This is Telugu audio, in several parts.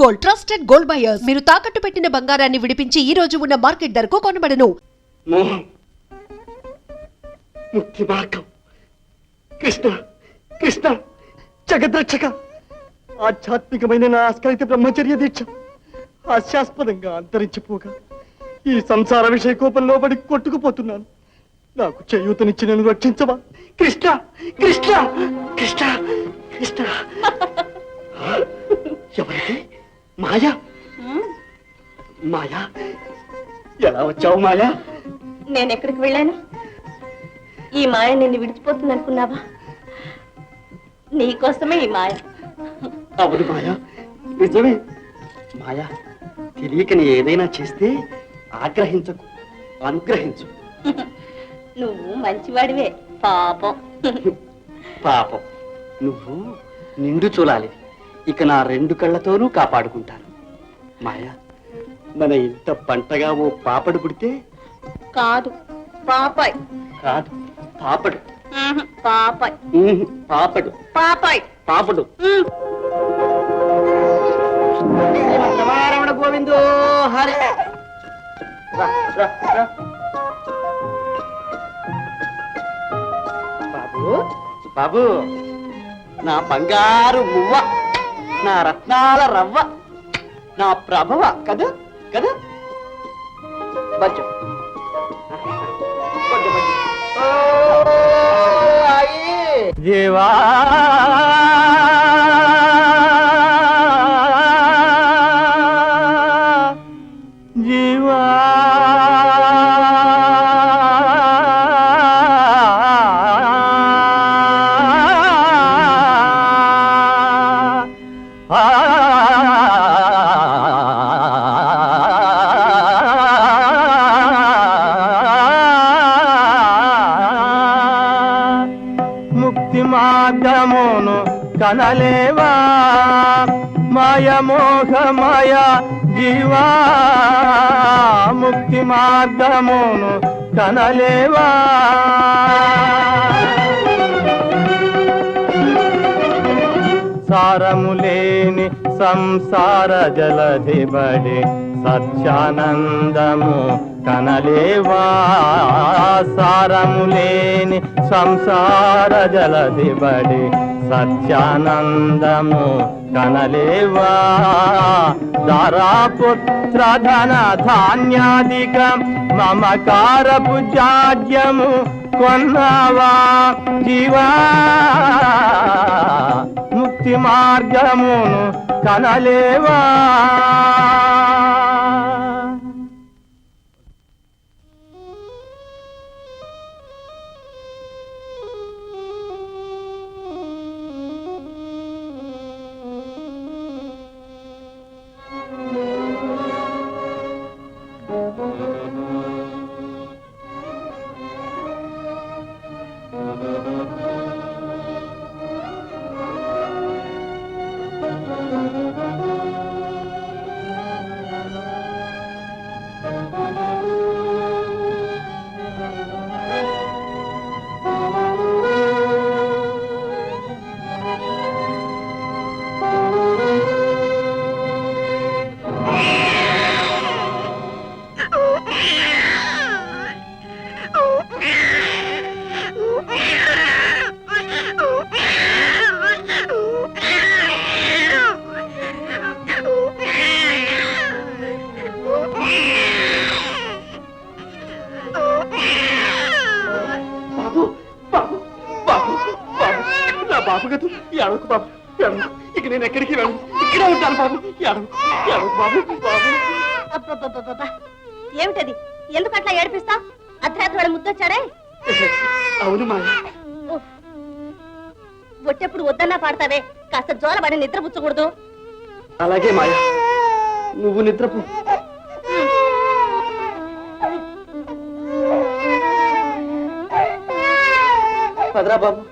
Gold, trusted gold buyers. మీరు తాకట్టు పెట్టిన బంగారాన్ని విడిపించి ఈ రోజు ఉన్న మార్కెట్ ధరకు కొనబడను. మోహం, ముక్తి మార్గం, కృష్ణ కృష్ణ జగద్రక్షక, ఆధ్యాత్మికమైన నా ఆస్కరిత బ్రహ్మచర్య దీక్ష హాస్యాస్పదంగా అంతరించిపోగా ఈ సంసార విషయ కోపంలో పడి కొట్టుకుపోతున్నాను. నాకు చేయూతనిచ్చి నన్ను రక్షించవా కృష్ణ కృష్ణ కృష్ణ కృష్ణ. ఎవరికి? మాయా. మాయా, ఎలా వచ్చావు మాయా? నేనెక్కడికి వెళ్ళాను? ఈ మాయ నిన్ను విడిచిపోతుంది అనుకున్నావా? నీకోసమే ఈ మాయ. అవును మాయా, నిజమే. మాయా, తెలియకని ఏదైనా చేస్తే ఆగ్రహించకు, అనుగ్రహించు. నువ్వు మంచివాడివే. పాపం పాపం, నువ్వు నిండు చూడాలి. ఇక నా రెండు కళ్ళతోనూ కాపాడుకుంటాను. మాయా, మన ఇంత పంటగా ఓ పాపడు పుడితే. కాదు, పాపాయ్. కాదు, పాపడు. పాపాయ్. పాపడు. పాపాయ్. పాపడు. రమణ గోవిందో హరి. బాబు బాబు, నా బంగారు మువ్వ, నా రత్నాల రవ్వ, నా ప్రభవ కదా కదా. బజ్జం జీవా జీవా మార్గమును కనలేవా మాయ మోహమయ జీవా, ముక్తి మార్గమును కనలేవా. సారములేని సంసార జలధిబడి సత్యానందము కనలేవా. సారములేని సంసార జలధిబడి సత్యానందము కనలేవా. ధారాపుత్ర ధన ధాన్యాదిక మమకారపు జాడ్యము కొన్నావా జీవా, ముక్తి మార్గమును కనలేవా. బాబు కదా, ఏడవకు బాబు, ఏడవకు. ఇక నేను ఎక్కడికి వెళ్ళను, ఇక్కడే ఉంటాను బాబు. ఏడవకు బాబు. బాబు, ఏమిటది? ఎందుకు అట్లా ఏడిపిస్తా? అర్ధరాత్రి ముద్దొచ్చాడే. అవును మాయ. ఒట్టెప్పుడు వద్దన్నా పాడతావే, కాస్త జోలబడి నిద్రపుచ్చకూడదు. అలాగే మాయ, నువ్వు నిద్రపో. పదరా బాబు.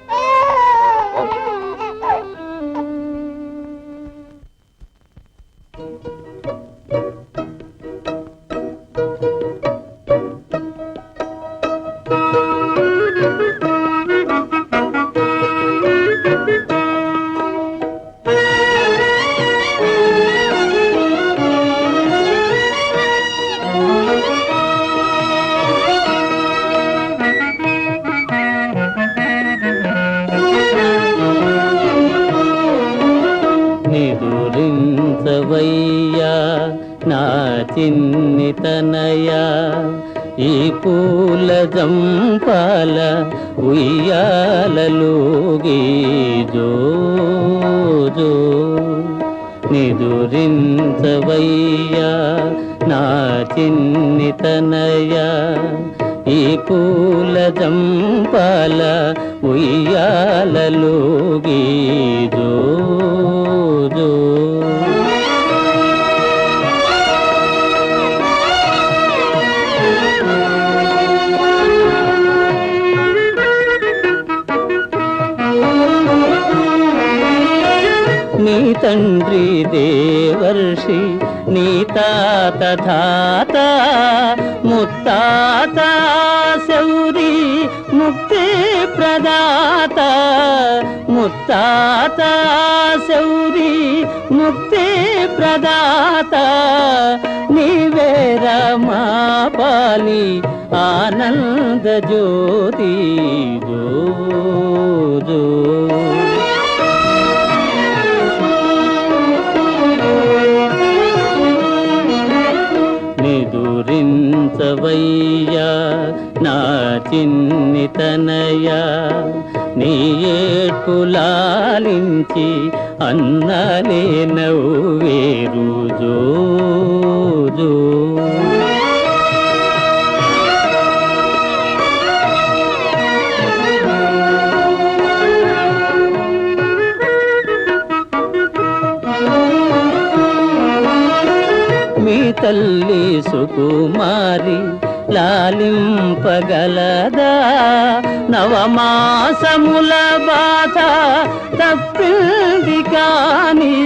నిదురించవయ్యా నా చిన్నితనయా ఈ పూల జంపాల ఉయ్యాలలోగి జో జో నిదురించవయ్యా నా చిన్నితనయా ఈ పూల జంపాల ఉయ్యాలలోగి జో జో నీ తండ్రి దేవర్షి నీ తాత ధాత ముత్తాత శౌరి ముక్తి ప్రదాత ముత్తాత శౌరి ముక్తి ప్రదాత నీవేర మా పాలి ఆనంద జ్యోతి జో జో నిదురించవయ్యా నా చిన్నితనయా నీ ఏడ్పులాలించి అన్నలే నవ్వేరు జో జో మీ తల్లి సుకుమారి లాలింపగలదా నవమాసముల బాధ తప్పింది కాని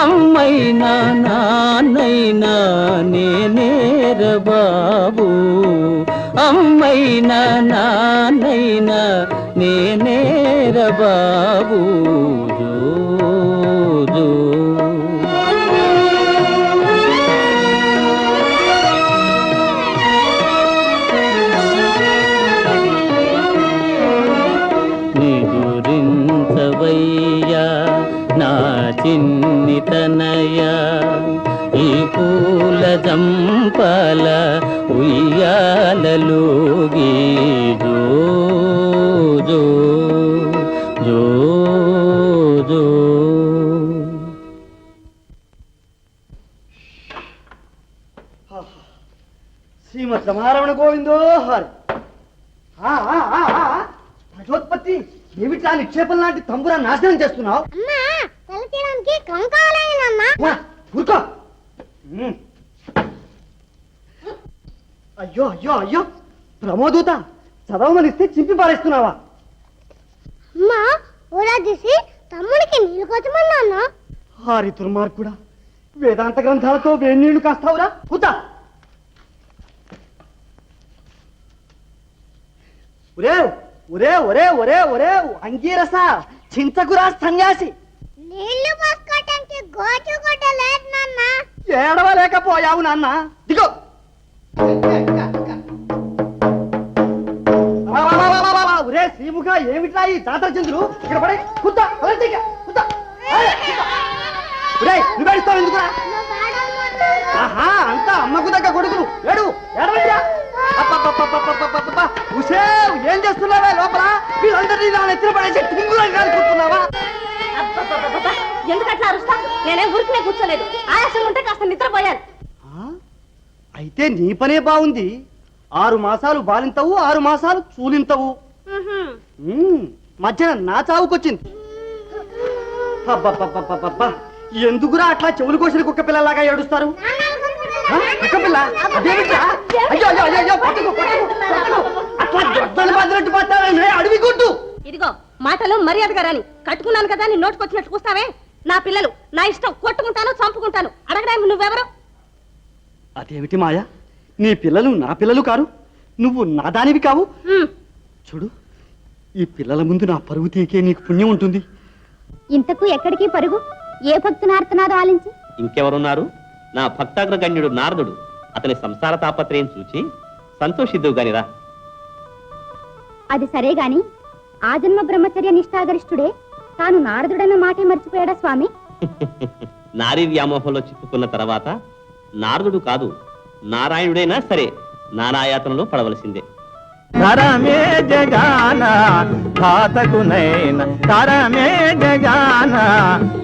అమ్మైనా నాన్నైనా నేనేర బాబు అమ్మైనా నాన్నైనా నేనేర బాబు జో జో నిదురించవయ్యా నా చిన్నితనయా ఈ పూల జంపాల ఉయ్యాలలోగి జో జో జో జో శ్రీమద్ రమారమణ గోవిందో హరి. భగవత్పత్తి ఏమిట్లా నిక్షేపం లాంటి తంబురా నాశనం చేస్తున్నావు? ఊరుకో. అయ్యో అయ్యో అయ్యో ప్రమోదూత చదవమనిస్తే చింపి పారేస్తున్నావా? తమ్ముడికి నీళ్ళు కొట్టమన్నా. హారి దుర్మార్గుడా, వేదాంత గ్రంథాలతో వేడి నీళ్లు కాస్తావురా? కూత. ఒరే ఒరే ఒరే ఒరే ఒరే అంగీరస, చింతకురా సన్యాసి, నీళ్లు పోసుకోవటానికి గోచు కొట్టలేదు నాన్న. ఏడవలేకపోయావు నాన్న. దిగో. ఒరే శ్రీముఖ, ఏమిట్రా ఈ జాతర చంద్రులు ఇక్కడ పడే? కుత్తా నువ్వు ఏడుస్తావు ఎందుకురా? ఆహా, అంతా అమ్మకు దగ్గర కొడుకులు. ఏడు ఏడవయ్యా. ఏం చేస్తున్నావా లోపల? వీళ్ళందరినీ నా ఎత్తున పడేసి టింగులని కానుకుంటున్నావా? ఎందుకట్లా అరుస్తా? నేనేం ఊరికినే కూర్చోలేదు, ఆయాసం ఉంటే కాస్త నిద్రపోయాను. అయితే నీ పనే బాగుంది. 6 మాసాలు బాలింతవు, 6 మాసాలు చూలింతవు. మధ్యాహ్నం నా చావుకొచ్చింది. అబ్బబ్బబ్బబ్బబ్బా, ఎందుకురా అట్లా చెవులు కోసిన కుక్క పిల్లలాగా ఏడుస్తారు? కుక్క పిల్ల అదేమిట్రా? అయ్యో అయ్యో అయ్యో, పట్టుకో పట్టుకో పట్టుకో. అట్లా గొడ్డలు బదినట్టు పట్టాలని అడవి గుడ్డు. ఇదిగో మాటలు మర్యాదగా రాని. కట్టుకున్నాను కదా నీ నోటుకొచ్చినట్టు కూస్తావే? నా పిల్లలు, నా ఇష్టం. కొట్టుకుంటాను, చంపుకుంటాను. అడగడానికి నువ్వెవరు? అదేమిటి మాయా, నీ పిల్లలు నా పిల్లలు కారు, నువ్వు నా దానివి కావు. చూడు, ఈ పిల్లల ముందు నా పరుగు తీకే నీకు పుణ్యం ఉంటుంది. ఇంతకు ఎక్కడికి పరుగు? ఏ భక్తునార్తనాదో ఆలించి. ఇంకెవరున్నారు? నా భక్తాగ్రగణ్యుడు నారదుడు. అతని సంసార తాపత్రయం చూచి సంతోషిద్దువు గానిరా. అది సరే గాని, ఆజన్మ బ్రహ్మచర్య నిష్ఠాగరిష్ఠుడే తాను నారదుడన్న మాటే మర్చిపోయాడా స్వామి? నారీ వ్యామోహంలో చిక్కుకున్న తర్వాత నారదుడు కాదు నారాయణుడైనా సరే నానాయాతనలో పడవలసిందే. తరమే జగాన ఘాతకునైన తరమే జగాన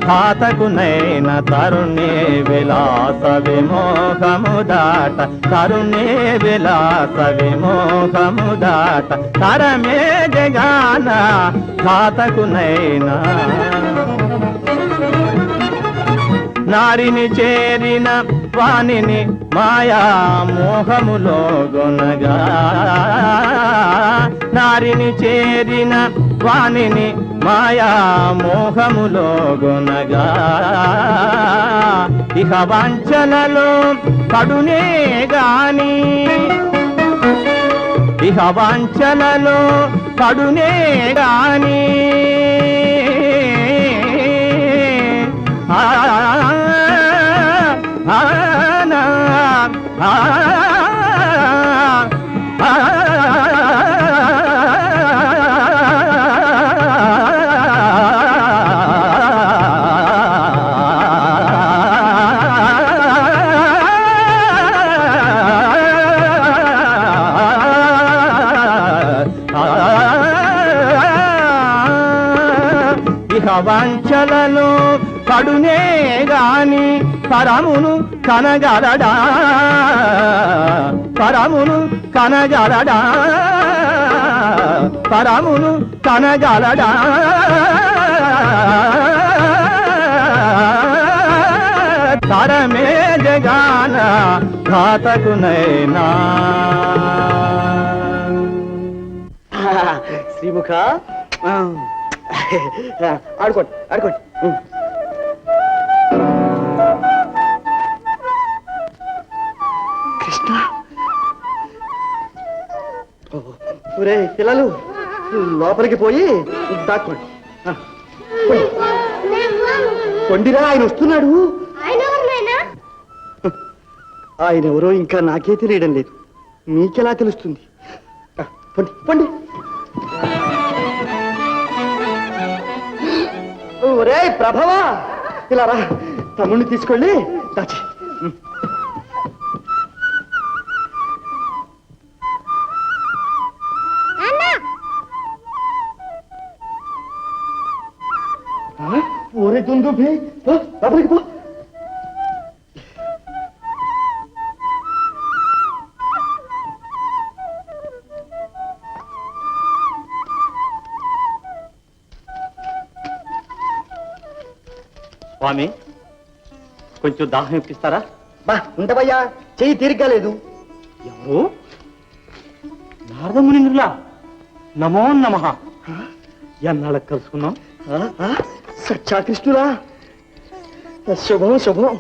ఘాతకునైన తరుణే విలాస విమోహము దాట తరుణే విలాస విమోహము దాట తరమే జగాన ఘాతకునైన నారిని చేరిన వాణిని మాయా మోహములో గొనగా నారిని చేరిన వాణిని మాయా మోహములో గొనగా ఇహ వాంఛలలో పడునే గాని ఇహ వాంఛలలో పడునే గాని వాంఛలలో పడునే గాని పరమును కనగలడా పరమును కనగలడా పరమును కనగలడా తరమే జగాన ఘాతకునైనా. శ్రీముఖ ఆడుకోండి ఆడుకోండి. కృష్ణ ఒరే పిల్లలు లోపలికి పోయి దాక్కోండి. కొండిరా ఆయన వస్తున్నాడు. ఆయన ఎవరో ఇంకా నాకే తెలియడం లేదు, మీకెలా తెలుస్తుంది? పండి పండి. ఒరే ప్రభవా, ఇలా రా, తమ్ముడిని తీసుకెళ్ళి దాచి. ఒరే దుందు లోపలికి పో. స్వామి, కొంచెం దాహం ఇప్పిస్తారా? బా ఉండవయ్యా, చెయ్యి తీరిగ్గా లేదు. ఎవరు? నారదమునింద్రులా? నమో నమః. ఎన్నాళ్ళకి కలుసుకున్నాం? సత్యాకృష్ణురా, శుభం శుభం.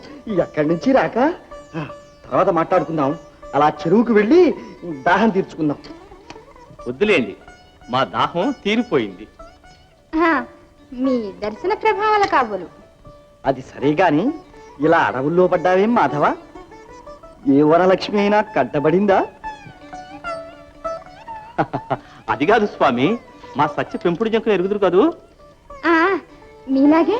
ఎక్కడి నుంచి రాక తర్వాత మాట్లాడుకుందాం. అలా చెరువుకు వెళ్ళి దాహం తీర్చుకుందాం. వద్దులేండి, మా దాహం తీరిపోయింది. మీ దర్శన ప్రభావాల కాబోలు. అది సరే గాని ఇలా అడవుల్లో పడ్డావేం మాధవ? ఏ వరలక్ష్మి అయినా కట్టబడిందా? అది కాదు స్వామి, మా సత్య పెంపుడు జంకులు ఎరుగుదురు కదూ. మీలాగే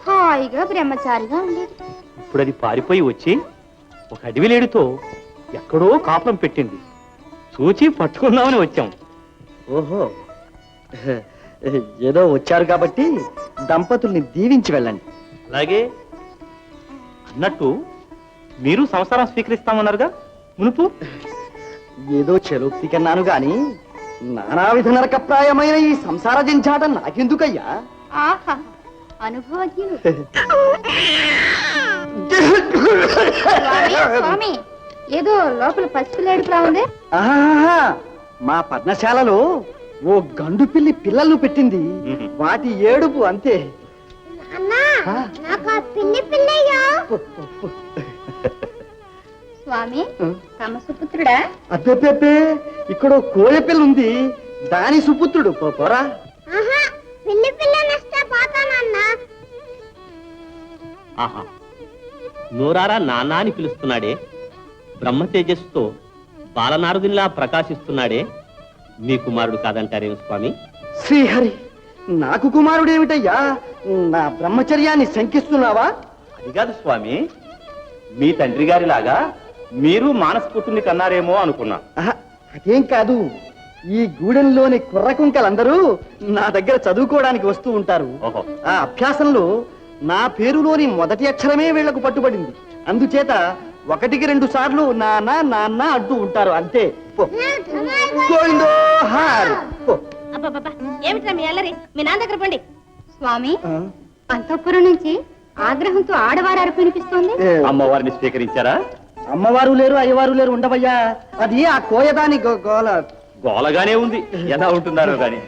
హాయిగా బ్రహ్మచారిగా ఉండేది. ఇప్పుడు అది పారిపోయి వచ్చి ఒక అడవిలేడుతో ఎక్కడో కాపురం పెట్టింది. చూచి పట్టుకుందామని వచ్చాం. ఓహో, ఏదో వచ్చారు కాబట్టి దంపతుల్ని దీవించి వెళ్ళండి. అలాగే అన్నట్టు మీరు సంసారం స్వీకరిస్తామన్నారుగా మునుపు. ఏదో చెలోక్తి కన్నాను గాని నానా విధ నరకప్రాయమైన ఈ సంసార జంచాట నాకెందుకయ్యా? ఆహా, అనుభవజ్ఞులు. స్వామి, ఏదో లోపల పసిపిల్లేడుపులా ఉంది. ఆహా, మా పర్ణశాలలో ఓ గండు పిల్లి పిల్లలను పెట్టింది. వాటి ఏడుపు అంతే. స్వామి, తమ సుపుత్రుడా? అబ్బే, ఇక్కడ కోయ పిల్ల ఉంది, దాని సుపుత్రుడు. పోరా. ఆహా, నోరారా నాన్న అని పిలుస్తున్నాడే, బ్రహ్మ తేజస్సుతో బాలనారదునిలా ప్రకాశిస్తున్నాడే, మీ కుమారుడు కాదంటారేం స్వామి? శ్రీహరి, నాకు కుమారుడేమిటయ్యా? నా బ్రహ్మచర్యాన్ని శంకిస్తున్నావా? అది కాదు స్వామి, మీ తండ్రి గారిలాగా మీరు మానసపుత్రుని కన్నారేమో అనుకున్నా. ఆహా, అదేం కాదు. ఈ గూడెంలోని కుర్రకుంకలందరూ నా దగ్గర చదువుకోవడానికి వస్తూ ఉంటారు. ఓహో. ఆ అభ్యాసంలో నా పేరులోని మొదటి అక్షరమే వీళ్లకు పట్టుబడింది. అందుచేత 1-2 సార్లు నాన్న నాన్న అంటూ ఉంటారు. అంతే. పో. గోవిందో హార్. పో. అబ్బాబ్బా ఏమిట్రా మీ అల్లరి? మీ నాన్న దగ్గర పండి. స్వామి, ఆ, అంతఃపురం నుంచి ఆగ్రహంతో ఆడవారు అరుపు వినిపిస్తోంది. ఏ, అమ్మవారిని స్వీకరించారా? అమ్మవారు లేరు, అయ్యవారు లేరు, ఉండవయ్యా. అది ఆ కోయదాని గోల. గోలగానే ఉంది, ఎలా ఉంటున్నారో గాని.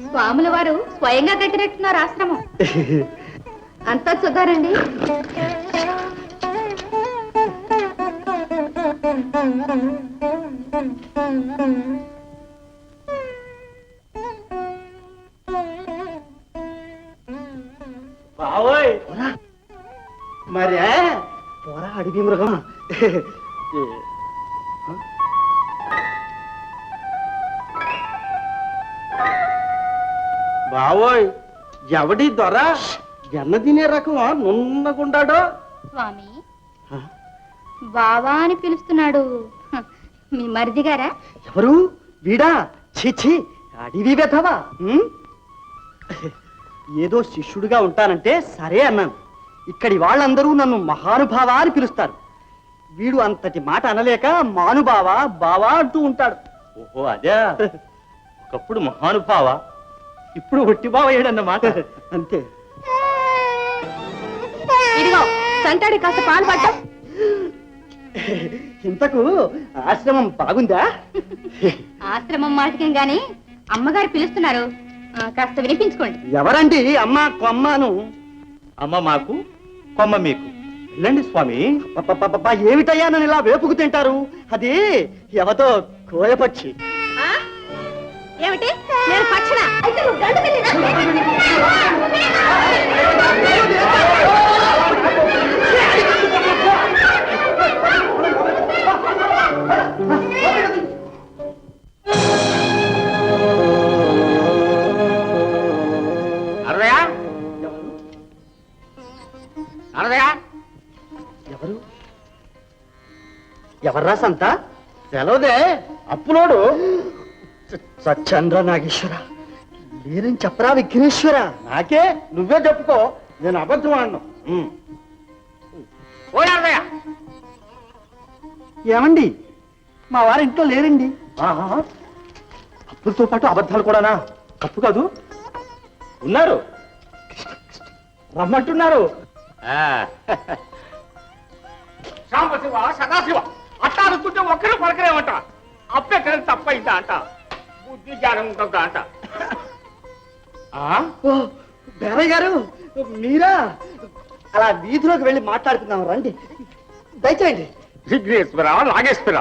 స్వాముల వారు స్వయంగా కట్టినట్టున్నారు ఆశ్రమం. అంతా చూద్దారండి. బావోయ్, మరే పోరా అడివి మృగం. బావోయ్, ఎవడి దొర ఎన్న తినే రకమా నున్నగుండాడో. స్వామి, బావా అని పిలుస్తున్నాడు. హ, మీ మరిది గారా? ఎవరు వీడా? చిచి అడివి వెధవా. ఏదో శిష్యుడిగా ఉంటానంటే సరే అన్నాను. ఇక్కడి వాళ్ళందరూ నన్ను మహానుభావ అని పిలుస్తారు. వీడు అంతటి మాట అనలేక మానుబావా బావా అంటూ ఉంటాడు. ఓహో అదే. ఒకప్పుడు మహానుభావ, ఇప్పుడు ఒట్టి బావయ్యాడన్నమాట. అంతే. ఇదిగో సంటాడి కాస్త పాలు పడ్డం. ఇంతకు ఆశ్రమం బాగుందా? ఆశ్రమం మాటకేం గాని అమ్మగారు పిలుస్తున్నారు. కాస్త వినిపించుకోండి. ఎవరండి అమ్మ కొమ్మను? అమ్మ మాకు, కొమ్మ మీకు. వెళ్ళండి స్వామి. పప్పపప్ప, ఏమిటయ్యా నన్ను ఇలా వేపుకు తింటారు? అది ఎవతో కోయపక్షి. ఆ? ఏమిటి? నేను పక్షిన? అయితే నువ్వు గండు పిల్లినా? అరదయా, అరదయా, ఎవరు? ఎవర్రా సంత? సెలవుదే అప్పులోడు. సత్చంద్ర నాగేశ్వర మీరేం చెప్పరా విఘ్నేశ్వర? నాకే నువ్వే చెప్పుకో, నేను అబద్ధం ఆడను. ఓ అరదయా, ఏమండి మా వారి ఇంట్లో లేరండి. ఆహా, అప్పులతో పాటు అబద్ధాలు కూడానా? తప్పు కాదు, ఉన్నారు, రమ్మంటున్నారు. సాంబశివ సదాశివ అట్టా అనుకుంటే ఒక్కరు పలకరేమంట. అప్పెక్కడ తప్పైందా అంట, బుద్ధి జ్ఞానం ఉంటుందా అంట. ఓ బేరయ్య గారు మీరా? అలా వీధిలోకి వెళ్ళి మాట్లాడుకుందాం రండి, దయచేయండి. విఘ్నేశ్వర నాగేశ్వర,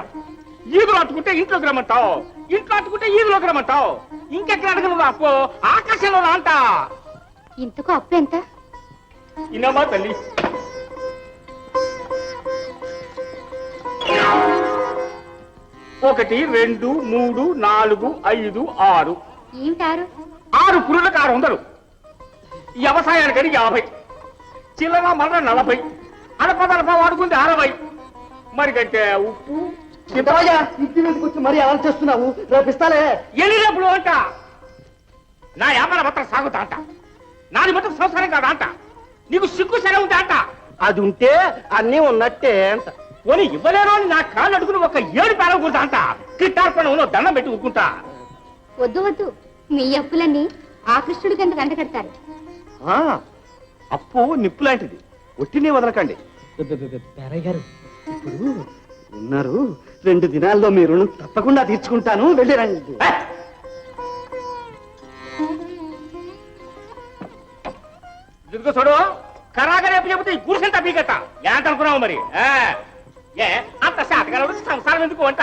ఈదులు అట్టుకుంటే ఇంట్లోకి రమ్మంటావు, ఇంట్లో అట్టుకుంటే ఈదులోకి రమ్మంటావు. ఇంకెక్కడ అడగను అప్పు, ఆకాశంలో రా అంట. ఇంతకు అప్పు ఎంత? ఇన్నమ్మా తల్లి. 1 2 3 4 5 6 ఏమిటారు? 6 పురులకు 600. వ్యవసాయానికని 50, చిల్లర మళ్ళా 40, అడపదడప వాడుకుంది 60. మరి కంటే ఉప్పు ఇంతవయ్యా ఇంటి మీదకి వచ్చి మరీ అలా చేస్తున్నావు? రేపు ఇస్తాలే. ఎన్ని రేపులు అంట. నా వ్యాపార మాత్రం సాగుతా అంట, నాది మొత్తం సంవత్సరం కాదా అంట. నీకు సిగ్గు సరే ఉందా అంట. అది ఉంటే అన్నీ ఉన్నట్టే అంట. పోనీ ఇవ్వలేను అని నా కాళ్ళు అడుగుని ఒక 7 పేరం కూర్తా అంట. కిట్టార్పణంలో దండం పెట్టి ఊరుకుంటా. వద్దు వద్దు, మీ అప్పులన్నీ ఆ కృష్ణుడి కింద కంట కడతారు. అప్పు నిప్పు లాంటిది, ఒట్టినే వదలకండి. బేరయ్య గారు ఇప్పుడు ఉన్నారు, 2 దినాల్లో మీ రుణం తప్పకుండా తీర్చుకుంటాను. వెళ్ళి రండి. ఇదిగో చూడు, కరాగా రేపు చెబితే ఈ గుడిసెంత బీగట ఏంటనుకున్నావు మరి? ఏ అంత శాతకాల సంసారం ఎందుకు అంట,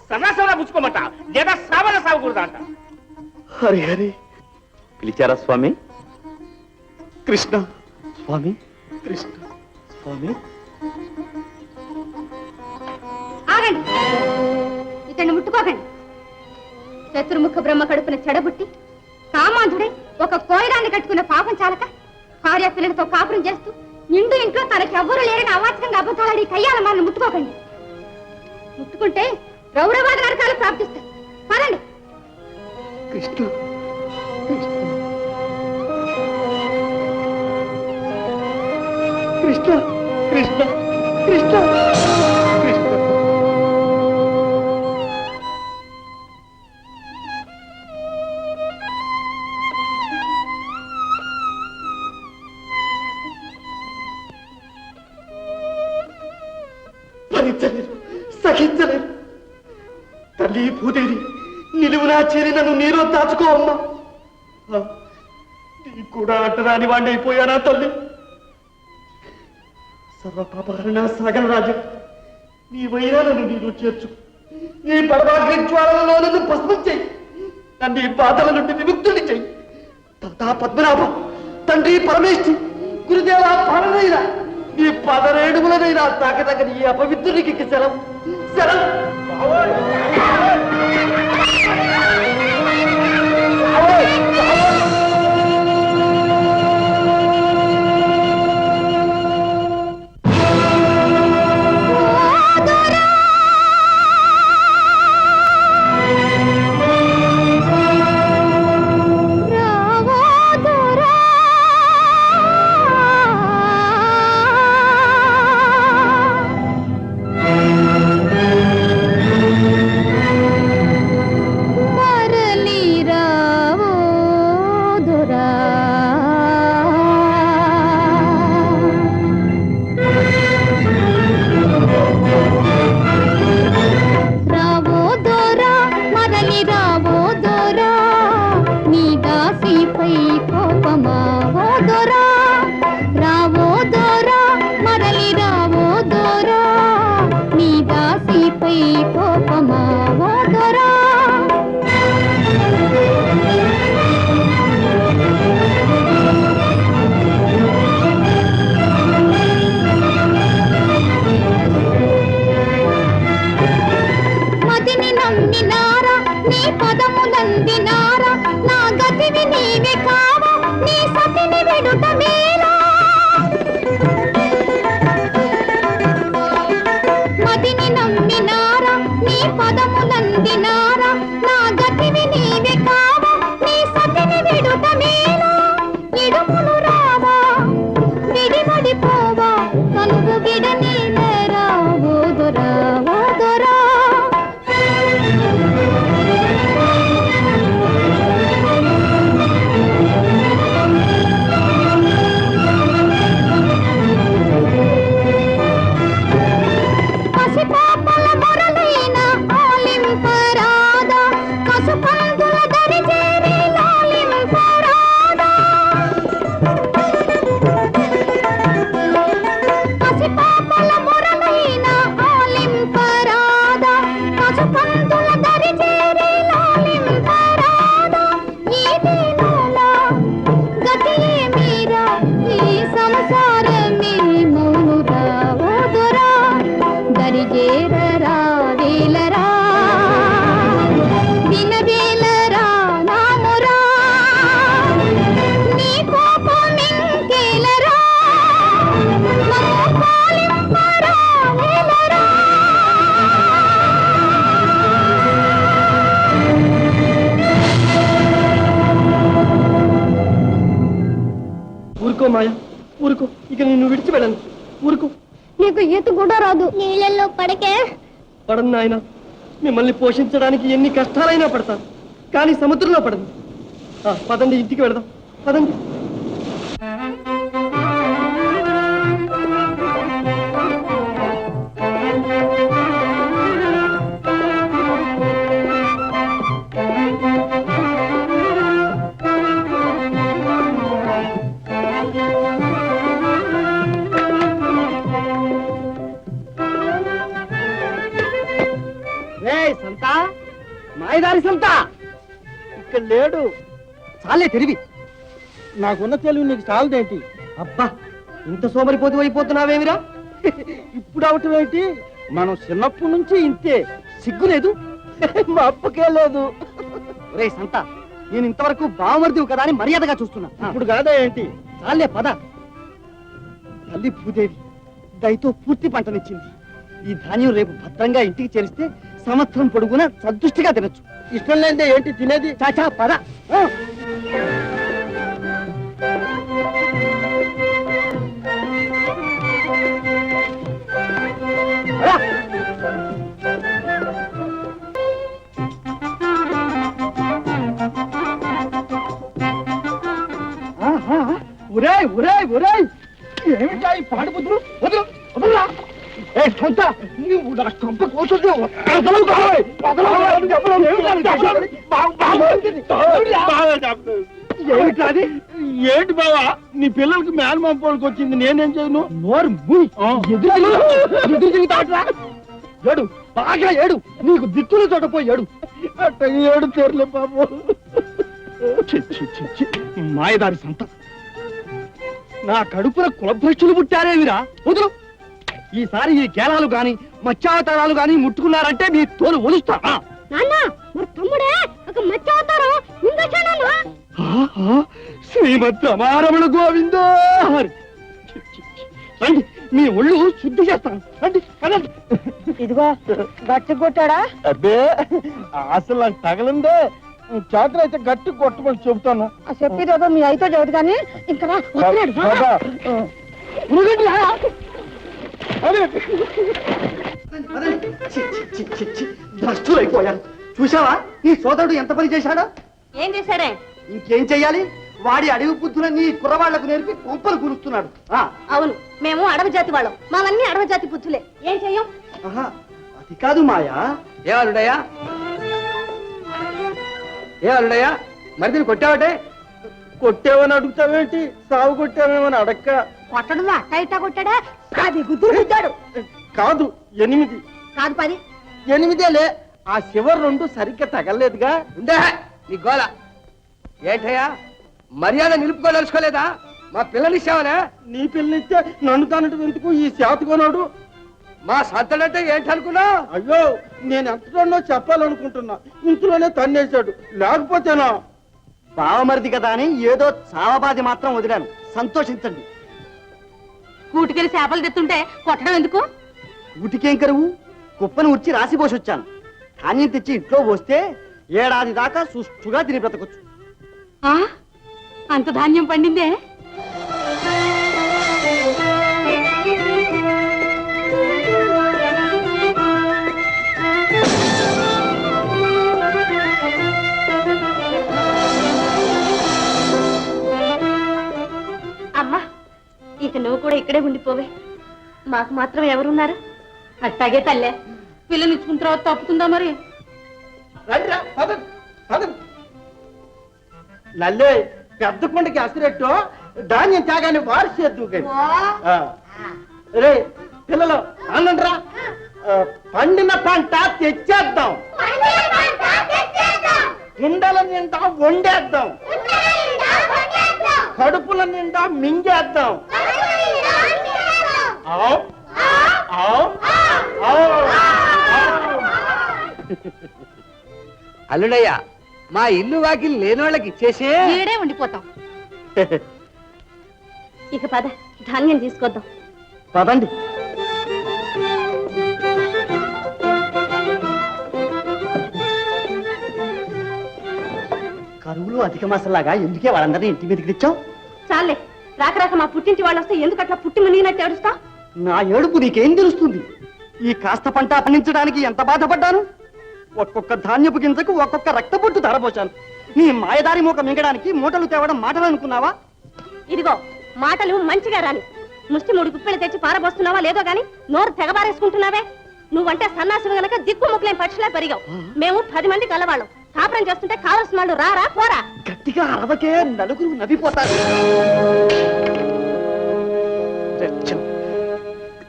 సన్నాసంగా పుచ్చుకోమంట, లేదా సావన సాగకూడదు అంట. హరి హరి పిలిచారా స్వామి? కృష్ణ స్వామి, కృష్ణ స్వామి. ఆగండి, ఇతన్ని ముట్టుకోకండి. చతుర్ముఖ బ్రహ్మ కడుపున చెడబుట్టి కామాంధుడే ఒక కోయిరాన్ని కట్టుకున్న పాపం చాలక భార్య పిల్లలతో కాపురం చేస్తూ నిండు ఇంట్లో తనకి ఎవ్వరూ లేరని అవాచకంగా అబద్ధాలని కయ్యాల మనల్ని ముట్టుకోకండి. ముట్టుకుంటే రౌరవాద నరకాలు ప్రాప్తిస్తాయి. పదండి. కృష్ణ కృష్ణ కృష్ణ కృష్ణ కృష్ణ భరించలేరు, సహించలేరు. తల్లి భూదేవి నిలువునా చేరి నన్ను నీరు దాచుకో అమ్మా. నీ కూడా అంటరాని వాడిని అయిపోయానా తల్లి? సర్వపాపహరణ సాగర రాజు, నీ వైరాలను నీరు చేర్చు. నీ పరమాగ్ని జ్వాలలో నన్ను భస్మం చెయ్యి. నన్ను ఈ బాధల నుండి విముక్తుని చెయ్యి. తాతా పద్మనాభ, తండ్రి పరమేశ్వరి, గురుదేవ భారతైనా నీ పదరేడుములనైనా తాకదగ్గని ఈ అపవిత్రునికి సెలవు సెలవు. ఊరుకో మాయా, ఊరుకో. ఇక నిన్ను విడిచిపెడను. ఊరుకో. నీకు ఈత కూడా రాదు. నీళ్ళల్లో పడకే. పడను నాయన. మిమ్మల్ని పోషించడానికి ఎన్ని కష్టాలైనా పడతాను, కానీ సముద్రంలో పడను. పదండి, ఇంటికి వెళదాం. పదండి. సంతా, మాయదారి సంతా ఇక్కడ లేడు. చాలే తెలివి. నాకున్న తెలివి నీకు చాలదేంటి? అబ్బా, ఇంత సోమరిపోతు అయిపోతున్నావేమిరా? ఇప్పుడు అవటం ఏంటి? మనం చిన్నప్పటి నుంచి ఇంతే. సిగ్గు లేదు, మా అప్పకే లేదు. ఒరే సంతా, నేను ఇంతవరకు బావమరిదివి కదా అని మర్యాదగా చూస్తున్నా. ఇప్పుడు కాదా ఏంటి? చాలే పద. తల్లి భూదేవి దయతో పూర్తి పంటనిచ్చింది. ఈ ధాన్యం రేపు భద్రంగా ఇంటికి చేరిస్తే సంవత్సరం పొడుగునా సంతుష్టిగా తినొచ్చు. ఇష్టం లేదే ఏంటి తినేది? చాచా పద. ఒరేయ్ ఒరేయ్ ఒరేయ్, ఏమిటా ఈ పాడు బుద్ధులు? వదులు వదులురా. ఏ సొంత నీవు నా కొంప కోసుంది. ఏమిటా అది? ఏంటి బావా నీ పిల్లలకి మేనమాంపోలకు వచ్చింది, నేనేం చేయను? నోరు మూయి. ఎదురు తిరుగుతాట్రా. ఏడు, బాగా ఏడు. నీకు దిక్కులు చోటపోయి ఏడు. అట్ట ఏడు తెరలే బాబు. మాయదారి సంత. నా కడుపున కులభ్రష్టులు పుట్టారేవిరా. వదులు. ఈసారి ఈ కేలాలు గాని మత్స్యావతారాలు గాని ముట్టుకున్నారంటే మీ తోలు వదులుస్తా. నాన్న మరి తమ్ముడే ఒక మధ్య అవుతారు ముందొచ్చాను. శ్రీమద్ రమారమణ గోవిందో. రండి, మీ ఒళ్ళు శుద్ధి చేస్తాను. రండి కదండి. ఇదిగో గట్టి కొట్టాడా? అబ్బే అసలు నాకు తగలందే. చేతనైతే గట్టి కొట్టమని చెబుతాను. చెప్పేదేదో మీ అయితే చదువు కానీ ఇంకా బాబా, భ్రష్టులైపోయాను. చూసావా నీ సోదరుడు ఎంత పని చేశాడో? ఏం చేశాడే? ఇంకేం చెయ్యాలి? వాడి అడవి బుద్ధులన్నీ కుర్రవాళ్లకు నేర్పి కొంపలు గురుస్తున్నాడు. అవును, మేము అడవి జాతి వాళ్ళం. మావన్నీ అడవి జాతి బుద్ధులే. ఏం చెయ్యం? అది కాదు మాయా. ఏ అల్లుడయ్యా, ఏ అల్లుడయ్యా, మరి దీన్ని కొట్టావటే? కొట్టావని అడుగుతావేంటి? సాగు కొట్టావేమని అడక్క. కొట్టడం అట్టా ఇట్టా కొట్టాడా? అది గుద్దులు గుద్దాడు. కాదు 8. కాదు 10. 8లే. ఆ చివరి 2 సరిగ్గా తగలలేదుగా. ఉండే నీ గోల. ఏంటయ్యా, మర్యాద నిలుపుకోదలుచుకోలేదా? మా పిల్లనిచ్చావనే? నీ పిల్లనిస్తే నన్ను తానటు ఎందుకు? ఈ శాతకొనాడు. మా సంతడంటే ఏంటనుకున్నా? అయ్యో, నేను ఎంతలో చెప్పాలనుకుంటున్నా, ఇంట్లోనే తన్నేశాడు. లేకపోతేనా? బావమరిది కదా అని ఏదో చావబాది మాత్రం వదిలాను. సంతోషించండి. కూటికెళ్ళి చేపలు తెస్తుంటే కొట్టడం ఎందుకు? ఊటికేం కరువు? కుప్పను ఉర్చి రాసిపోసి వచ్చాను. ధాన్యం తెచ్చి ఇంట్లో పోస్తే ఏడాది దాకా సుష్టుగా తిని బ్రతకొచ్చు. అంత ధాన్యం పండిందే? అమ్మా, ఇక నువ్వు కూడా ఇక్కడే ఉండిపోవే. మాకు మాత్రం ఎవరున్నారు? అట్టాగే తల్లే. పిల్లనిచ్చుకున్న తర్వాత తప్పుతుందా మరి? రండిరా, పదండి, పదండి. నల్లే పెద్ద కొండకి అసిరెట్టు ధాన్యం త్యాగాన్ని వారిసేద్దు. రే పిల్లలు ఆనందరా, పండిన పంట తెచ్చేద్దాం. కుండల నిండా వండేద్దాం. కడుపుల నిండా మింగేద్దాం. అల్లుడయ్యా, మా ఇల్లు వాకిలు లేనోళ్ళకి ఇచ్చేసే. ఈడే ఉండిపోతాం. ఇక పద, ధాన్యం తీసుకొద్దాం. పదండి. కరువులు అధిక మాసలాగా ఎందుకే వాళ్ళందరినీ ఇంటి మీదకి తెచ్చావు? చాలే, రాక రాక మా పుట్టింటి వాళ్ళు వస్తే ఎందుకు అట్లా పుట్టి మునిగినట్టు ఏడుస్తా? నా ఏడుపు నీకేం తెలుస్తుంది? ఈ కాస్త పంట పండించడానికి ఎంత బాధపడ్డాను. ఒక్కొక్క ధాన్యపు గింజకు ఒక్కొక్క రక్తపొట్టు ధరపోచాను. నీ మాయదారి మూక మింగడానికి మూటలు తేవడం మాటలు అనుకున్నావా? ఇదిగో మాటలు మంచిగా రాని. ముష్టి 3 కుప్పెలు తెచ్చి పారబోస్తున్నావా లేదో గాని నోరు తెగబారేసుకుంటున్నావే. నువ్వంటే సన్నాసులు గనక దిక్కు ముక్కులేని పక్షులా పెరిగావు. మేము 10 మంది కలవాళ్ళం. కాపురం చేస్తుంటే కావలసిన వాళ్ళు రారా పోరా. గట్టిగా అరవకే, నలుగురు నవ్విపోతారు.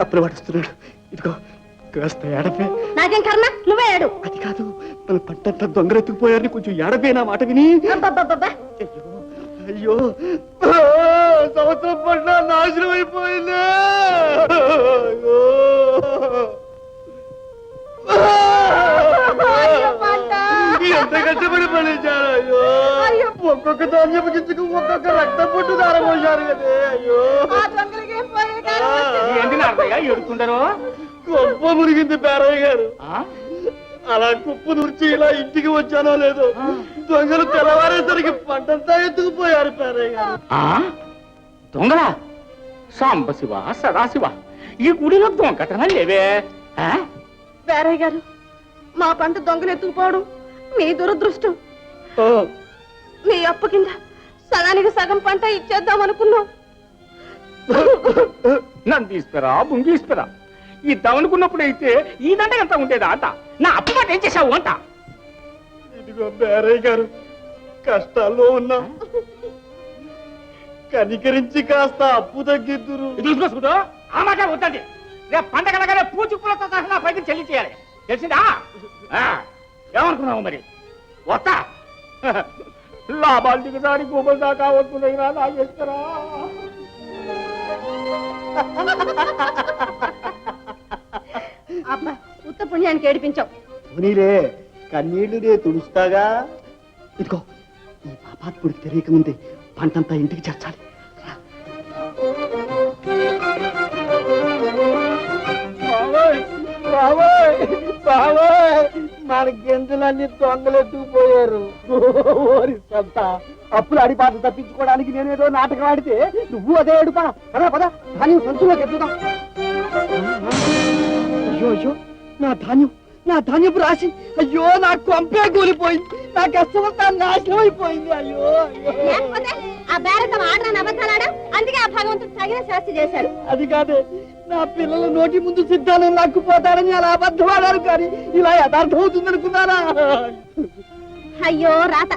అప్పుడు పడుస్తున్నాడు. ఇదిగో కాస్త ఏడపే. నాకేం కర్మ, నువ్వే ఏడు. అది కాదు, మన పంటంతా దొంగరెత్తుకుపోయారని కొంచెం ఏడపే. నా మాట విని. అబ్బబ్బబ్బబ్బా. అయ్యో, సంవత్సరం పంట నాశనం అయిపోయింది. ఎంత కష్టపడి పండించాడు. పెద్ద పుట్టు దారపోశారు కదే అయ్యో ఏంటి నారదయ్య ఎడుతుండరు? గొప్ప మురిగింది పేరయ్య గారు. అలా కుప్పు నుర్చి ఇలా ఇంటికి వచ్చానో లేదో దొంగలు తెల్లవారేసరికి పంటంతా ఎత్తుకుపోయారు పేరయ్య గారు. దొంగలా? సాంబశివ సదాశివ, ఈ గుడిలో దొంగతనం లేవే. వేరయ్య గారు, మా పంట దొంగలు ఎత్తుకుపోవడం మీ దురదృష్టం. మీ అప్పు కింద సగానికి సగం పంట ఇచ్చేద్దాం అనుకున్నాం. నన్ను తీసుకురా బుంగీసుకురా. ఇద్దామనుకున్నప్పుడు అయితే ఈ దండ ఎంత ఉండేదా అంట. నా అప్పు మాట ఏం చేశావు అంట. ఇదిగో పేరయ్య గారు, కష్టాల్లో ఉన్నా కనికరించి కాస్త అప్పు తగ్గిద్దురు. చూసుకో ఆ మాట వద్దండి. రేపు పండగలగానే పూచి పూలతో సహా నా పైకి చెల్లించేయాలి, తెలిసిందా? ఏమనుకున్నావు మరి? వస్తా. లాభాలు దిగదారి గోబల్ దాకా వస్తున్నాయినా నాగేస్తారా? అబ్బా, ఉత్త పుణ్యానికి ఏడిపించావు. పోనీలే, కన్నీళ్లు నే తుడుస్తాగా. ఇదిగో ఈ పాపాత్ముడికి తెలియక ముందే పంటంతా ఇంటికి చేర్చాలి. మన గింజలన్నీ దొంగలెత్తుకుపోయారు. ఓరి సంత, అప్పులు అడిపాటలు తప్పించుకోవడానికి నేనేదో నాటకం ఆడితే నువ్వు అదే అడుపా. పదా పదా ధాన్యం సంచులోకి ఎత్తుదాం. అయ్యో అయ్యో, నా ధాన్యపు రాశి. అయ్యో, నా కొంపే కూలిపోయింది. నా కష్టమంతా నాశనం అయిపోయింది. అయ్యో లేకపోతే ఆ బేరతం ఆడరాని అబద్ధాలాడా, అందుకే ఆ భగవంతుడు తగిన శాస్తి చేశాడు. అది కాదే, నా పిల్లల నోటి ముందు సిద్ధాలను నక్కుపోతారని అలా అబద్ధం ఆడారు, కానీ ఇలా యథార్థం అవుతుంది అనుకున్నారా? అయ్యో రాత,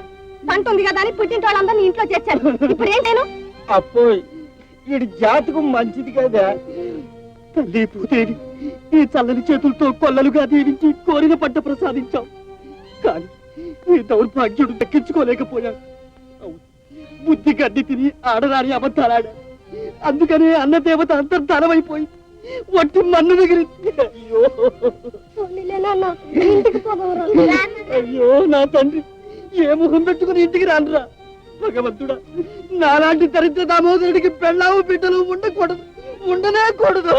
పంట ఉంది కదా అని పుట్టింటి వాళ్ళందరినీ ఇంట్లో చేర్చారు. ఇప్పుడు ఏంటేను? అప్పోయ్, వీడి జాతకం మంచిది కదా. తల్లి పూతేవి ఈ చల్లని చేతులతో కొల్లలుగా దీవించి కోరిన పంట ప్రసాదించాం. కానీ ఈ దౌర్భాగ్యుడు దక్కించుకోలేకపోయాడు. అవును, బుద్ధి గడ్డి తిని ఆడరాని అబద్ధాలాడా. అందుకనే అన్నదేవత అంతర్ధానమైపోయింది. వట్టి మన్ను మిగిలింది. అయ్యో అయ్యో, నా తండ్రి, ఏ ముఖం పెట్టుకుని ఇంటికి రానురా. భగవంతుడా, నాలాంటి దరిద్ర దామోదరుడికి పెళ్ళాము బిడ్డలు ఉండకూడదు, ఉండనే కూడదు.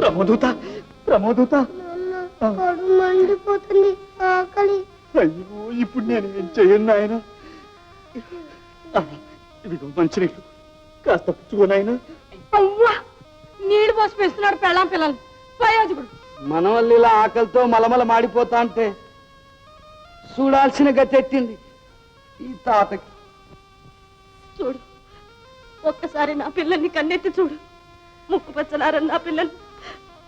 ప్రమోదూత, ప్రమోదూత, మండిపోతుంది, ఆకలి. అయ్యో, ఇప్పుడు నేను ఏం చేయను నాయన. ఇదిగో మంచినీళ్ళు కాస్త పుచ్చుకోనాయన. అవ్వా, నీళ్లు పోసి పెస్తున్నాడు పెళ్ళాం పిల్లలు ప్రయోజకుడు. మన వల్ల ఇలా ఆకలితో మలమల మాడిపోతా అంటే చూడాల్సిన గతెట్టింది ఈ తాతకి. చూడు, ఒక్కసారి నా పిల్లల్ని కన్నెత్తి చూడు. ముక్కు పచ్చలారని నా పిల్లలు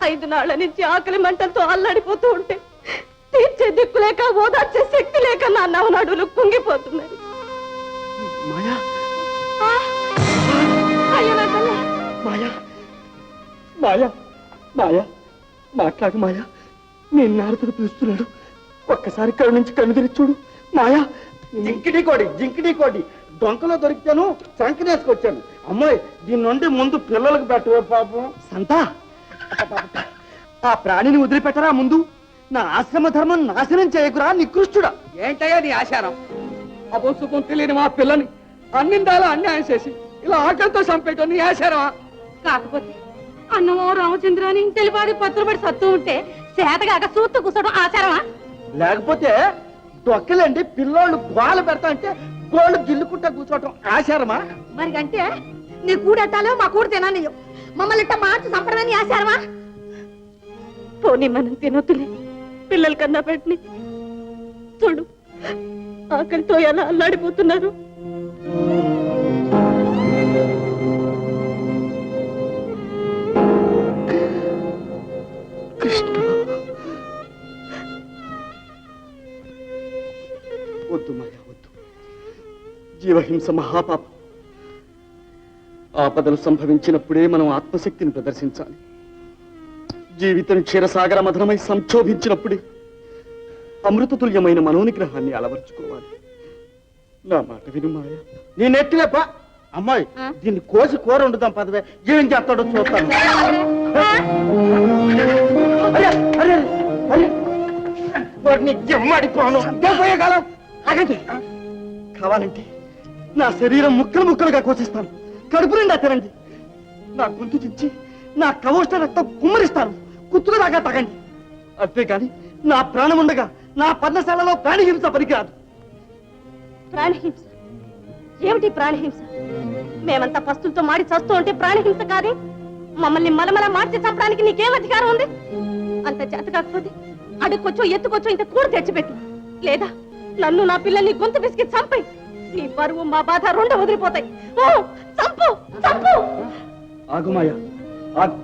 5 నాళ్ల నుంచి ఆకలి మంటలతో అల్లాడిపోతూ ఉంటే తీర్చే దిక్కు లేక, ఓదార్చే శక్తి లేక నా నవనాడులు కుంగిపోతున్నాయి. మాయా, అయ్యో నా తల్లి. మాయా, మాయా, మాయా, మాట్లాడు మాయా. నేను నారదుడు పిలుస్తున్నాడు. ఒక్కసారి కళ్ళు నుంచి కన్ను తెరిచి చూడు మాయా. జింకిడి కోడి డొంకలో దొరికితాను, సంకనేసుకొచ్చాను. అమ్మాయి, దీని నుండి ముందు పిల్లలకు పెట్టవే పాపం. సంతా, ఆ ప్రాణిని వదిలిపెట్టరా ముందు. నా ఆశ్రమ ధర్మం నాశనం చేయకురా నికృష్టుడా. ఏంటయ్యా నీ ఆచారం? అబోసుకొని తెలియని మా పిల్లని అన్నిందాలా అన్యాయం చేసి ఇలా ఆకలితో చంపేయటం నీ ఆచారమా? కాకపోతే అన్నమో రామచంద్ర అని తెలిపాది పత్రపడి సత్తూ ఉంటే చేతగాక సూత్తు కూర్చోడం ఆచారమా? లేకపోతే డొక్కలండి పిల్లోళ్ళు గోలు పెడతా అంటే గోళ్ళు గిల్లుకుంటా కూర్చోవటం ఆచారమా? మరి అంటే నీ కూడెట్టాలో మా కూడ తిననియో, మమ్మల్ని ఇట్ట మార్చి చంపడమని ఆచారమా? పోనీ మనం తినొద్దులే, పిల్లల కన్నా పెట్టని. చూడు, ఆకలితో ఎలా అల్లాడిపోతున్నారు. కృష్ణ, వద్దు మాయా, వద్దు. జీవహింస మహాపాపం. ఆపదలు సంభవించినప్పుడే మనం ఆత్మశక్తిని ప్రదర్శించాలి. జీవితం క్షీరసాగర మధురమై సంక్షోభించినప్పుడే అమృతతుల్యమైన మనోనిగ్రహాన్ని అలవర్చుకోవాలి. నా మాట విను మాయ. నీ నెత్తిలేప అమ్మాయి దీన్ని కోసి కూర వండుతాం పదవే. ఏం చేస్తాడో చూస్తాను. అరే అరే అరే వాడిని జమ్మడిపోను పోయే కాలం. కావాలంటే నా శరీరం ముక్కలు ముక్కలుగా కోసిస్తాను. కడుపు నిండా తినండి. నా గొంతు చించి నా కవోష్ట రక్తం కుమ్మరిస్తాను. కుత్తుగా దాకా తాగండి. అంతేకాని నా ప్రాణం ఉండగా నా పర్ణశాలలో ప్రాణిహింస పనికిరాదు. ప్రాణహింస ఏమిటి ప్రాణహింస? మేమంతా పస్తులతో మాడి చస్తూ ఉంటే ప్రాణహింస కాదే? మమ్మల్ని మలమల మార్చి చంపడానికి నీకేం అధికారం ఉంది? అంత చేత కాకపోతే అడుక్కొచ్చో ఎత్తుకొచ్చో ఇంత కూడ తెచ్చిపెట్టు. లేదా నన్ను నా పిల్లల్ని గొంతు పిసికి చంపై. నీ బరువు మా బాధ రెండు వదిలిపోతాయి. ఓ చంపు చంపు. ఆగుమాయ ఆగు.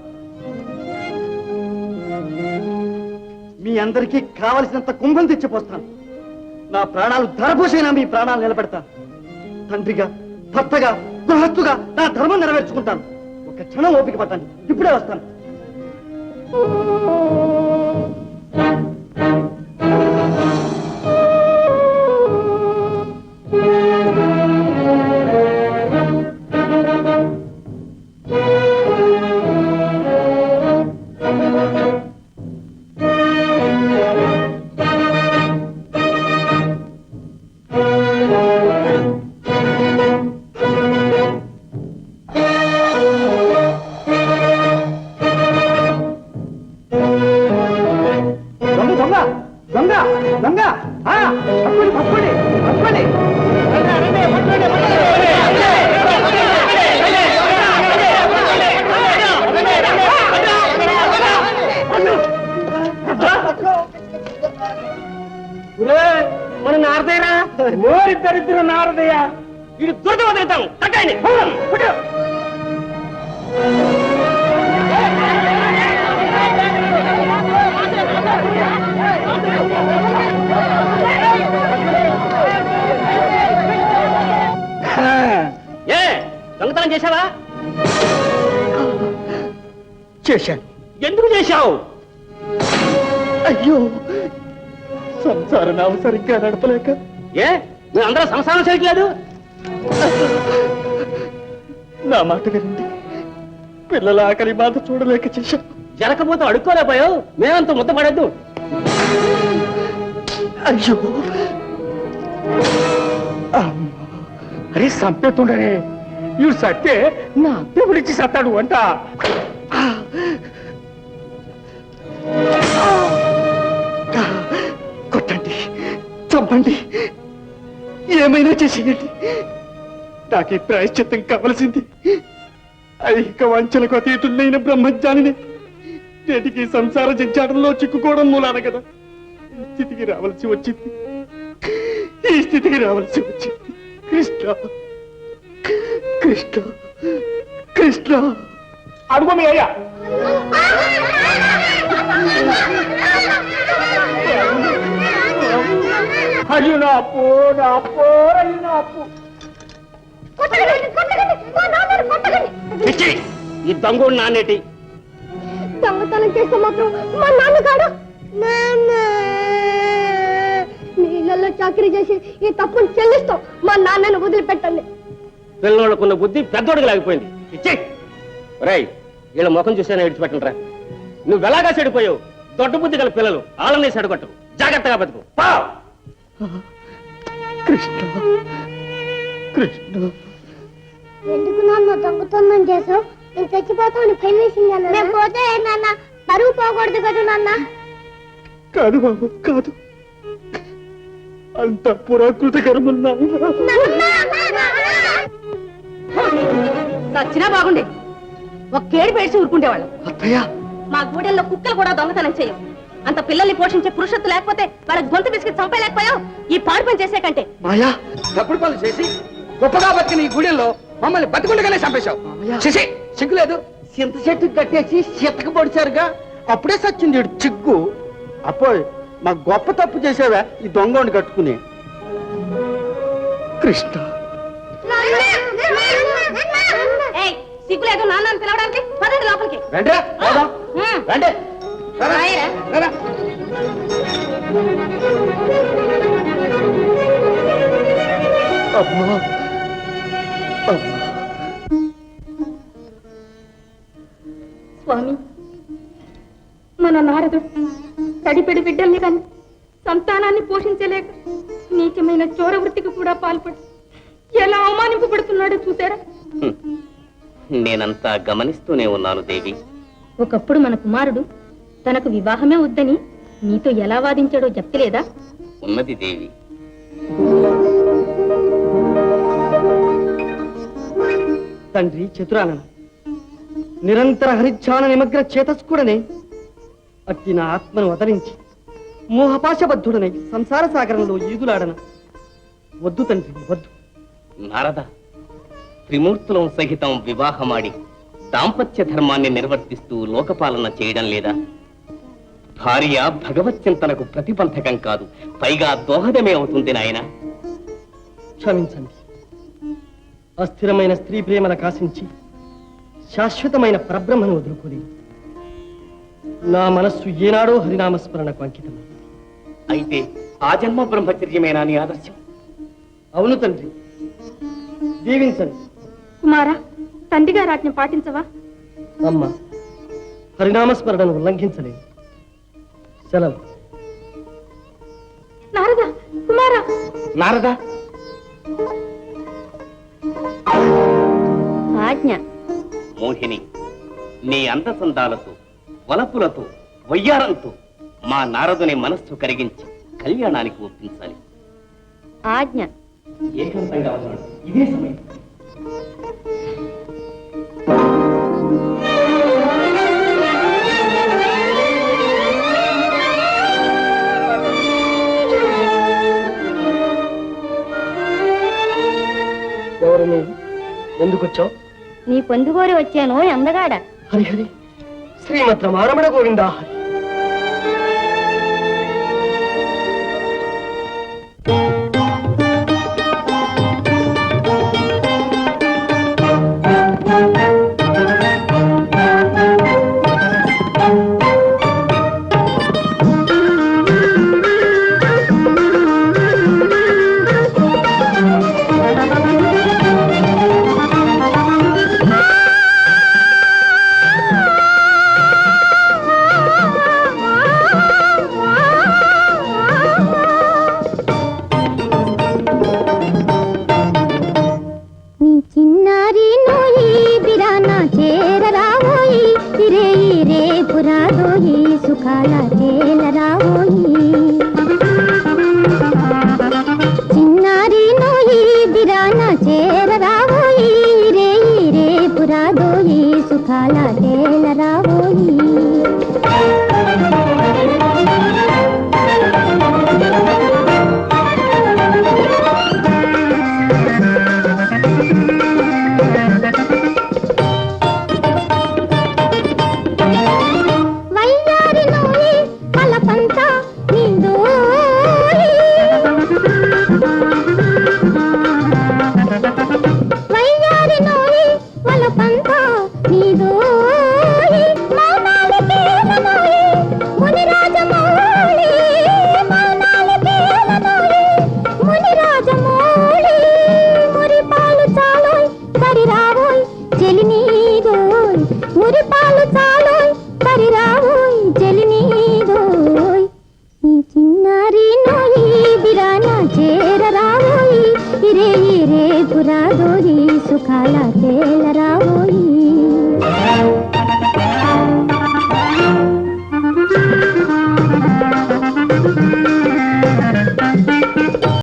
మీ అందరికీ కావలసినంత కుంభం తెచ్చిపోస్తాను. నా ప్రాణాలు ధరపోసైనా మీ ప్రాణాలు నిలబెడతాను. తండ్రిగా భర్తగా గృహస్థుగా నా ధర్మం నెరవేర్చుకుంటాను. ఒక క్షణం ఓపిక పట్టండి. ఇప్పుడే వస్తాను. మన నారదయ్యరా ఓరిద్దరిద్దరు నారదయ్య. ఇది దురద వదిలేతాము. కట్టాయని ఏ దొంగతనం చేశావా? చేశాను. ఎందుకు చేశావు? అయ్యో, సంసార నామ సరిగ్గా నడపలేక. ఏ మీరు అందరూ సంసారం చేయట్లేదు? నా మాట వినండి. పిల్లల ఆకలి బాధ చూడలేక చేశాను. జరగకపోతే అడుక్కోలేకపోయావు. మేమంతా ముద్ద పడద్దు. అయ్యో, అరే సంపెత్తుండరే. ఇవి సత్తే నా అత్తే పిలిచి సత్తాడు అంట. కొట్టండి, చంపండి, ఏమైనా చేసేయండి. నాకు ఈ ప్రాయశ్చిత్తం కావలసింది. ఐహిక వంచలకు అతీతున్నైన బ్రహ్మజ్ఞానిని నేటికి సంసార జంచాటంలో చిక్కుకోవడం మూలాన కదా ఈ స్థితికి రావాల్సి వచ్చింది. ఈ స్థితికి రావాల్సి వచ్చింది. కృష్ణ కృష్ణ కృష్ణ. అడుగు మీ అయ్యా. అయ్యో నా అప్పు, నా అప్పు, అయ్యో నా అప్పు. పిచ్చి, ఈ దొంగ నానేటి దొంగతనం చేస్తే మాత్రం మా నాన్నగాడు నీళ్ళల్లో చాకరీ చేసి ఈ తప్పును చెల్లిస్తాం. మా నాన్నను వదిలిపెట్టండి. పిల్లలకున్న బుద్ధి పెద్దోడికి లాగిపోయింది. పిచ్చి రై, వీళ్ళ ముఖం చూసేనా విడిచిపెట్టండి రా. నువ్వు ఎలాగా చెడిపోయావు. దొడ్డ బుద్ధి గల పిల్లలు వాళ్ళని చెడగొట్టు. జాగ్రత్తగా బతుకు. కృష్ణ కృష్ణ. ఎందుకు నాన్న దొంగతనం చేసావు? నేను చచ్చిపోతామని భయం వేసింది. నేను పోతే నాన్న పరువు పోకూడదు కదా నాన్న. కాదు బాబు, కాదు. అంత పురాకృత కర్మన్నా చచ్చినా బాగుండే. ఒక్కేడు పేసి ఊరుకుండేవాళ్ళం. అత్తయ్య, మా గూడెల్లో కుక్కలు కూడా దొంగతనం చేయవు. అంత పిల్లల్ని పోషించే పురుషత్వం లేకపోతే వాళ్ళకి గొంతు బిస్కెట్ చంపలేకపోయావు. ఈ పాడు పని చేసే కంటే మాయా, తప్పుడు పనులు చేసి గొప్పగా బతికిన ఈ గుడిలో మమ్మల్ని బతికుండగానే చంపేశావు. చేసి సిగ్గులేదు. చింత చెట్టు కట్టేసి చిత్తక పొడిచారుగా, అప్పుడే సచ్చింది చిగ్గు. అప్పుడు మా గొప్ప తప్పు చేసావా ఈ దొంగని కట్టుకుని. కృష్ణ ఏయ్, సిగ్గులేదు నాన్న పిలవడానికి. పదండి లోపలికి. రండి హ్మ్. రండి. రాయరా. రా. అమ్మా స్వామి, మన నారదుడు తడిపెడి బిడ్డల్ని కానీ సంతానాన్ని పోషించలేక నీచమైన చోర వృత్తికి కూడా పాల్పడి ఎలా అవమానింపబడుతున్నాడో చూసారా? నేనంతా గమనిస్తూనే ఉన్నాను దేవి. ఒకప్పుడు మన కుమారుడు తనకు వివాహమే వద్దని నీతో ఎలా వాదించాడో చెప్తలేదా? ఉన్నది దేవి. తండ్రి చతురానన నిరంతర హరిధ్యాన నిమగ్న చేతస్కుడనే అట్టి నా ఆత్మను వదలించి మోహపాశబద్ధుడనై సంసార సాగరంలో ఈదులాడన వద్దు తండ్రి వద్దు. నారద, త్రిమూర్తులం సహితం వివాహమాడి దాంపత్య ధర్మాన్ని నిర్వర్తిస్తూ లోకపాలన చేయడం లేదా? భార్య భగవత్ చింతనకు ప్రతిబంధకం కాదు, పైగా దోహదమే అవుతుంది నాయన. క్షమించండి. అస్థిరమైన స్త్రీ ప్రేమల కాశించి శాశ్వతమైన పరబ్రహ్మను వదులుకోలేదు. నా మనస్సు ఏనాడో హరినామస్మరణకు అంకితమైంది. అయితే ఆ జన్మ బ్రహ్మచర్యమేనా నీ ఆదర్శం? అవును తండ్రి, దీవించండి. కుమారా, తండ్రి గారి ఆజ్ఞ పాటించవా? అమ్మ, హరినామస్మరణను ఉల్లంఘించలేదు. సెలవు. నారద, కుమారా. నారద, ఆజ్ఞ. మోహిని, నీ అందసందాలతో, వలపులతో, వయ్యారంతో మా నారదుని మనస్సు కరిగించి కళ్యాణానికి ఒప్పించాలి. ఆజ్ఞ. ఏకాంతంగా ఉన్నాడు. ఇదే సమయం. ఎవరు నీవు? ఎందుకు వచ్చావు? నీ పొందుగోరి వచ్చాను అందగాడ. హరి హరి, శ్రీమత్ రమారమణ గోవిందా హరి. సుఖాల